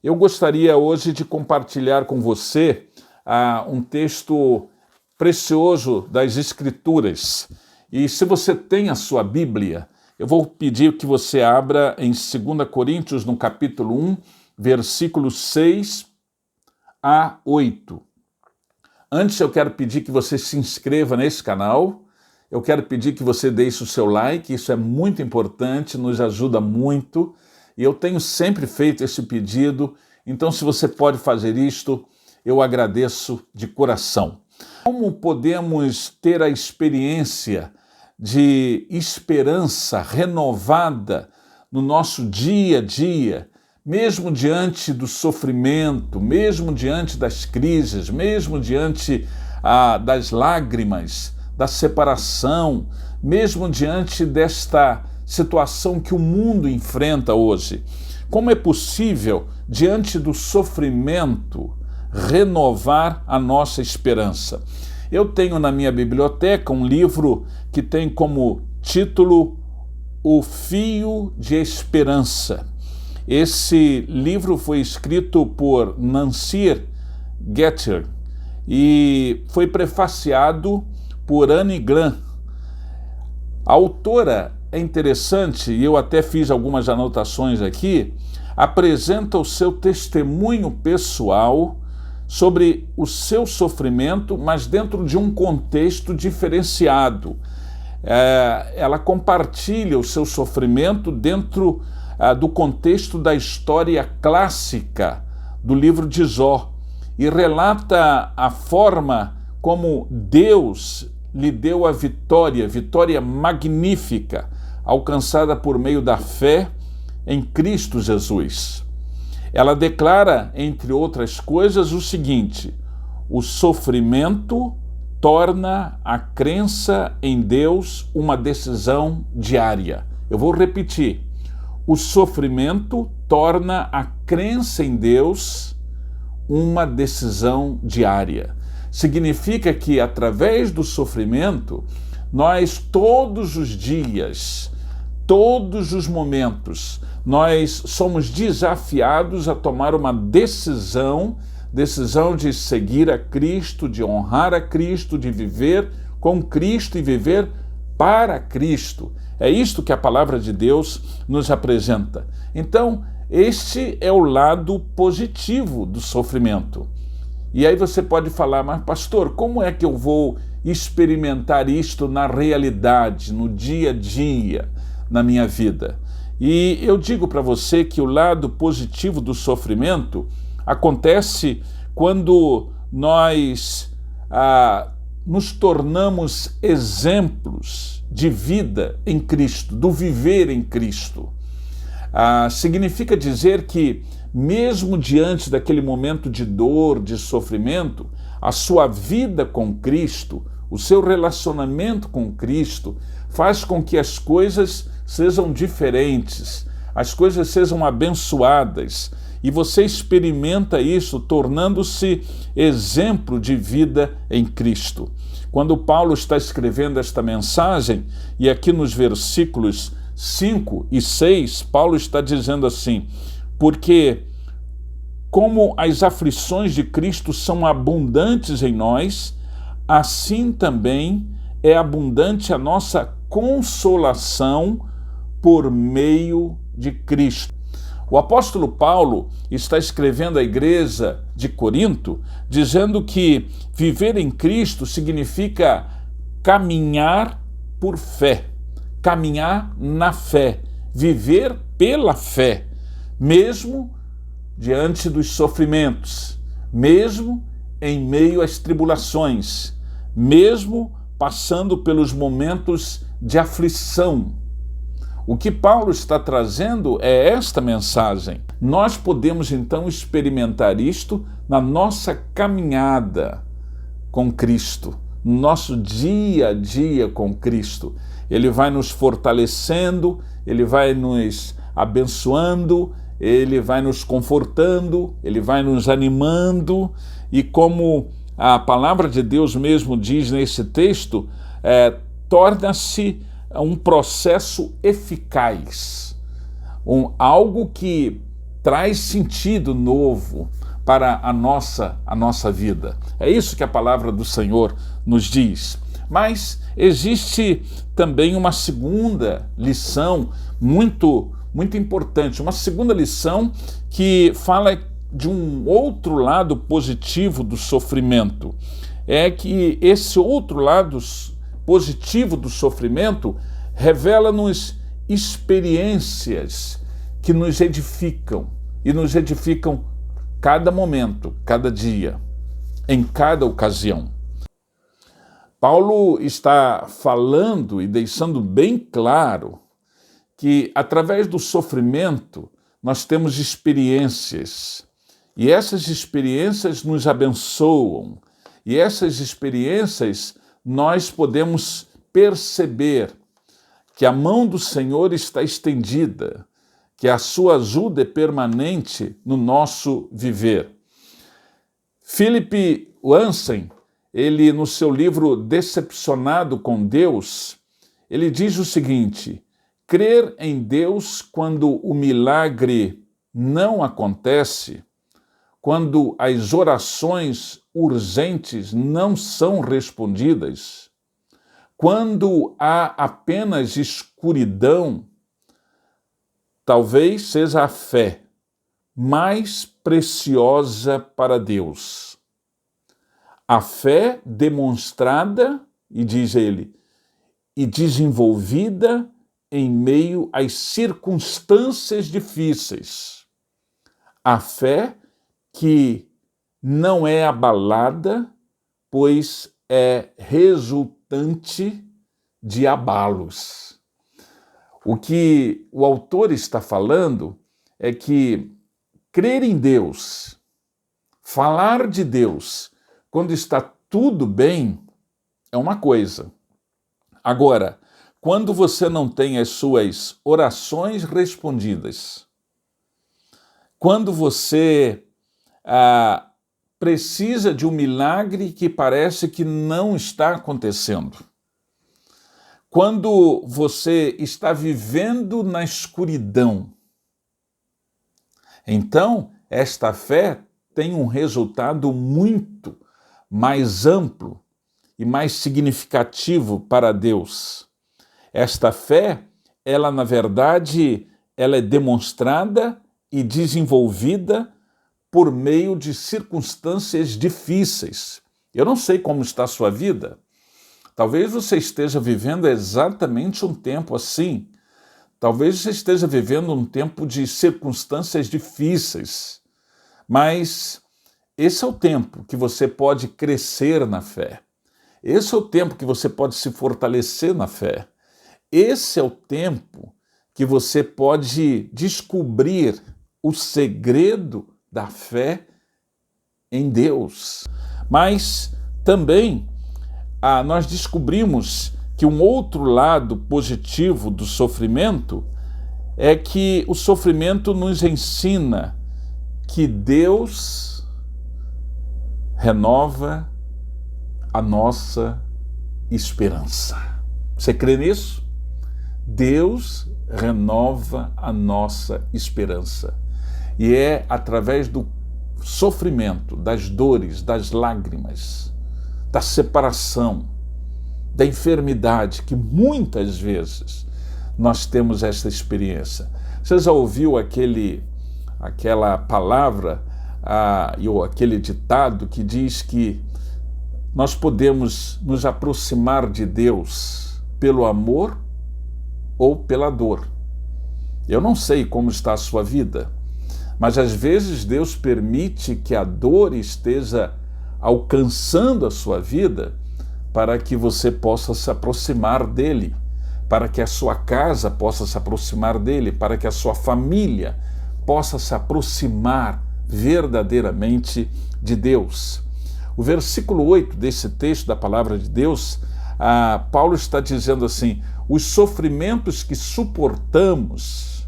Eu gostaria hoje de compartilhar com você um texto precioso das Escrituras. E se você tem a sua Bíblia, eu vou pedir que você abra em 2 Coríntios, no capítulo 1, versículos 6 a 8. Antes eu quero pedir que você se inscreva nesse canal, eu quero pedir que você deixe o seu like, isso é muito importante, nos ajuda muito. E eu tenho sempre feito esse pedido, então se você pode fazer isto, eu agradeço de coração. Como podemos ter a experiência de esperança renovada no nosso dia a dia, mesmo diante do sofrimento, mesmo diante das crises, mesmo diante das lágrimas, da separação, mesmo diante desta situação que o mundo enfrenta hoje? Como é possível, diante do sofrimento, renovar a nossa esperança? Eu tenho na minha biblioteca um livro que tem como título O Fio de Esperança. Esse livro foi escrito por Nancy Getter e foi prefaciado por Anne Graham. A autora é interessante, e eu até fiz algumas anotações aqui, apresenta o seu testemunho pessoal sobre o seu sofrimento, mas dentro de um contexto diferenciado. Ela compartilha o seu sofrimento dentro do contexto da história clássica do livro de Jó e relata a forma como Deus lhe deu a vitória magnífica, alcançada por meio da fé em Cristo Jesus. Ela declara, entre outras coisas, o seguinte: o sofrimento torna a crença em Deus uma decisão diária. Eu vou repetir. O sofrimento torna a crença em Deus uma decisão diária. Significa que, através do sofrimento, nós todos os dias, todos os momentos, nós somos desafiados a tomar uma decisão de seguir a Cristo, de honrar a Cristo, de viver com Cristo e viver para Cristo. É isto que a palavra de Deus nos apresenta. Então, este é o lado positivo do sofrimento. E aí você pode falar, mas pastor, como é que eu vou experimentar isto na realidade, no dia a dia, na minha vida? E eu digo para você que o lado positivo do sofrimento acontece quando nós nos tornamos exemplos de vida em Cristo, do viver em Cristo. Significa dizer que, mesmo diante daquele momento de dor, de sofrimento, a sua vida com Cristo, o seu relacionamento com Cristo, faz com que as coisas sejam diferentes, as coisas sejam abençoadas, e você experimenta isso tornando-se exemplo de vida em Cristo. Quando Paulo está escrevendo esta mensagem, e aqui nos versículos 5 e 6, Paulo está dizendo assim: porque como as aflições de Cristo são abundantes em nós, assim também é abundante a nossa consolação por meio de Cristo. O apóstolo Paulo está escrevendo à igreja de Corinto, dizendo que viver em Cristo significa caminhar por fé, caminhar na fé, viver pela fé, mesmo diante dos sofrimentos, mesmo em meio às tribulações, mesmo passando pelos momentos de aflição. O que Paulo está trazendo é esta mensagem. Nós podemos então experimentar isto na nossa caminhada com Cristo, no nosso dia a dia com Cristo. Ele vai nos fortalecendo, ele vai nos abençoando, ele vai nos confortando, ele vai nos animando, e como a palavra de Deus mesmo diz nesse texto, torna-se um processo eficaz, algo que traz sentido novo para a nossa vida. É isso que a palavra do Senhor nos diz. Mas existe também uma segunda lição muito importante, uma segunda lição que fala de um outro lado positivo do sofrimento. É que esse outro lado positivo do sofrimento revela-nos experiências que nos edificam, e nos edificam cada momento, cada dia, em cada ocasião. Paulo está falando e deixando bem claro que através do sofrimento nós temos experiências, e essas experiências nos abençoam, e essas experiências nós podemos perceber que a mão do Senhor está estendida, que a sua ajuda é permanente no nosso viver. Philip Yancey, ele no seu livro Decepcionado com Deus, ele diz o seguinte: crer em Deus quando o milagre não acontece, quando as orações urgentes não são respondidas, quando há apenas escuridão, talvez seja a fé mais preciosa para Deus. A fé demonstrada, e diz ele, e desenvolvida em meio às circunstâncias difíceis. A fé que não é abalada, pois é resultante de abalos. O que o autor está falando é que crer em Deus, falar de Deus, quando está tudo bem, é uma coisa. Agora, quando você não tem as suas orações respondidas, quando você precisa de um milagre que parece que não está acontecendo, quando você está vivendo na escuridão, então esta fé tem um resultado muito mais amplo e mais significativo para Deus. Esta fé, ela na verdade, ela é demonstrada e desenvolvida por meio de circunstâncias difíceis. Eu não sei como está a sua vida. Talvez você esteja vivendo exatamente um tempo assim. Talvez você esteja vivendo um tempo de circunstâncias difíceis. Mas esse é o tempo que você pode crescer na fé. Esse é o tempo que você pode se fortalecer na fé. Esse é o tempo que você pode descobrir o segredo da fé em Deus. Mas também nós descobrimos que um outro lado positivo do sofrimento é que o sofrimento nos ensina que Deus renova a nossa esperança. Você crê nisso? Deus renova a nossa esperança. E é através do sofrimento, das dores, das lágrimas, da separação, da enfermidade, que muitas vezes nós temos essa experiência. Você já ouviu aquela palavra, ou aquele ditado que diz que nós podemos nos aproximar de Deus pelo amor ou pela dor? Eu não sei como está a sua vida, mas às vezes Deus permite que a dor esteja alcançando a sua vida para que você possa se aproximar dele, para que a sua casa possa se aproximar dele, para que a sua família possa se aproximar verdadeiramente de Deus. O versículo 8 desse texto da palavra de Deus, Paulo está dizendo assim: os sofrimentos que suportamos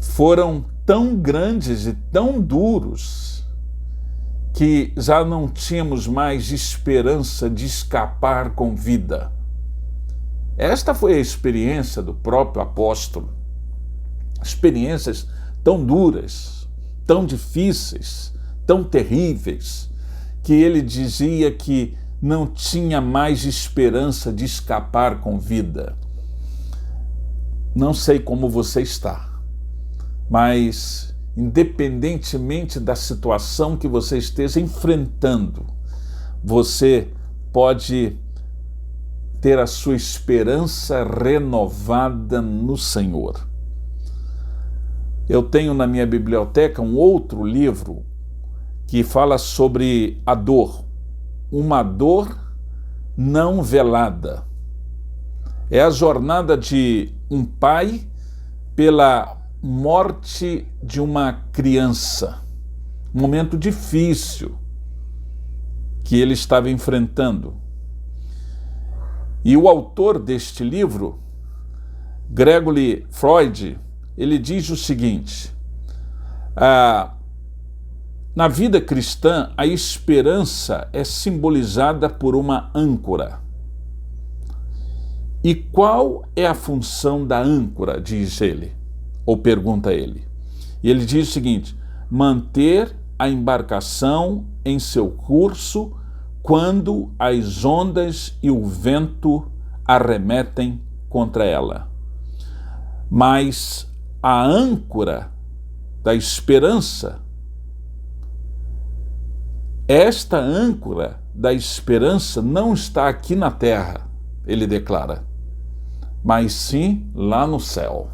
foram tão grandes e tão duros que já não tínhamos mais esperança de escapar com vida. Esta foi a experiência do próprio apóstolo. Experiências tão duras, tão difíceis, tão terríveis, que ele dizia que não tinha mais esperança de escapar com vida. Não sei como você está, mas independentemente da situação que você esteja enfrentando, você pode ter a sua esperança renovada no Senhor. Eu tenho na minha biblioteca um outro livro que fala sobre a dor, uma dor não velada. É a jornada de um pai pela morte de uma criança, um momento difícil que ele estava enfrentando. E o autor deste livro, Gregory Freud, ele diz o seguinte: na vida cristã, a esperança é simbolizada por uma âncora. E qual é a função da âncora, diz ele, ou pergunta ele? E ele diz o seguinte: manter a embarcação em seu curso quando as ondas e o vento arremetem contra ela. Mas a âncora da esperança, esta âncora da esperança não está aqui na terra, ele declara, mas sim lá no céu.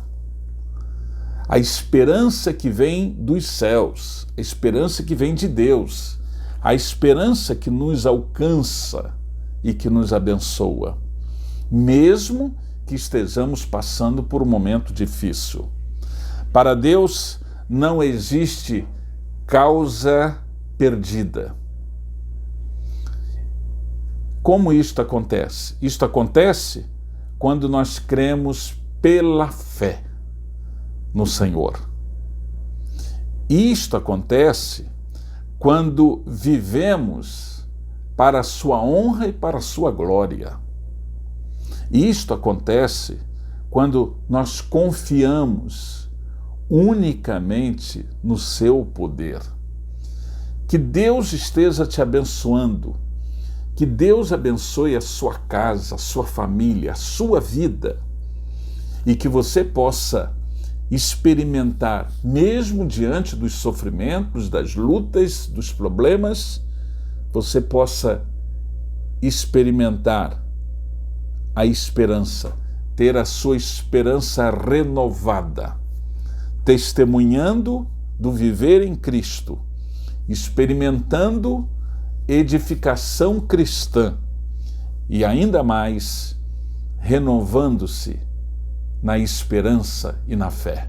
A esperança que vem dos céus, a esperança que vem de Deus, a esperança que nos alcança e que nos abençoa, mesmo que estejamos passando por um momento difícil. Para Deus não existe causa perdida. Como isto acontece? Isto acontece quando nós cremos pela fé no Senhor. Isto acontece quando vivemos para a sua honra e para a sua glória. Isto acontece quando nós confiamos unicamente no seu poder. Que Deus esteja te abençoando. Que Deus abençoe a sua casa, a sua família, a sua vida, e que você possa experimentar, mesmo diante dos sofrimentos, das lutas, dos problemas, você possa experimentar a esperança, ter a sua esperança renovada, testemunhando do viver em Cristo, experimentando edificação cristã e ainda mais renovando-se na esperança e na fé.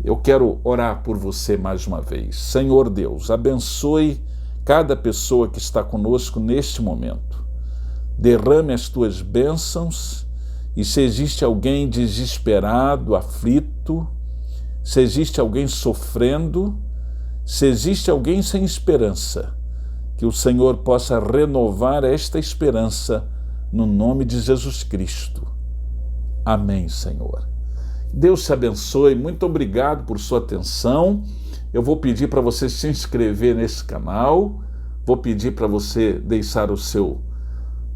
Eu quero orar por você mais uma vez. Senhor Deus, abençoe cada pessoa que está conosco neste momento. Derrame as tuas bênçãos, e se existe alguém desesperado, aflito, se existe alguém sofrendo, se existe alguém sem esperança, que o Senhor possa renovar esta esperança no nome de Jesus Cristo. Amém, Senhor. Deus te abençoe, muito obrigado por sua atenção. Eu vou pedir para você se inscrever nesse canal, vou pedir para você deixar o seu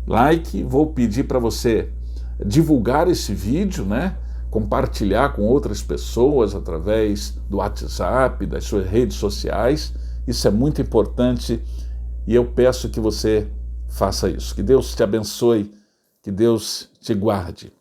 like, vou pedir para você divulgar esse vídeo, compartilhar com outras pessoas através do WhatsApp, das suas redes sociais. Isso é muito importante e eu peço que você faça isso. Que Deus te abençoe, que Deus te guarde.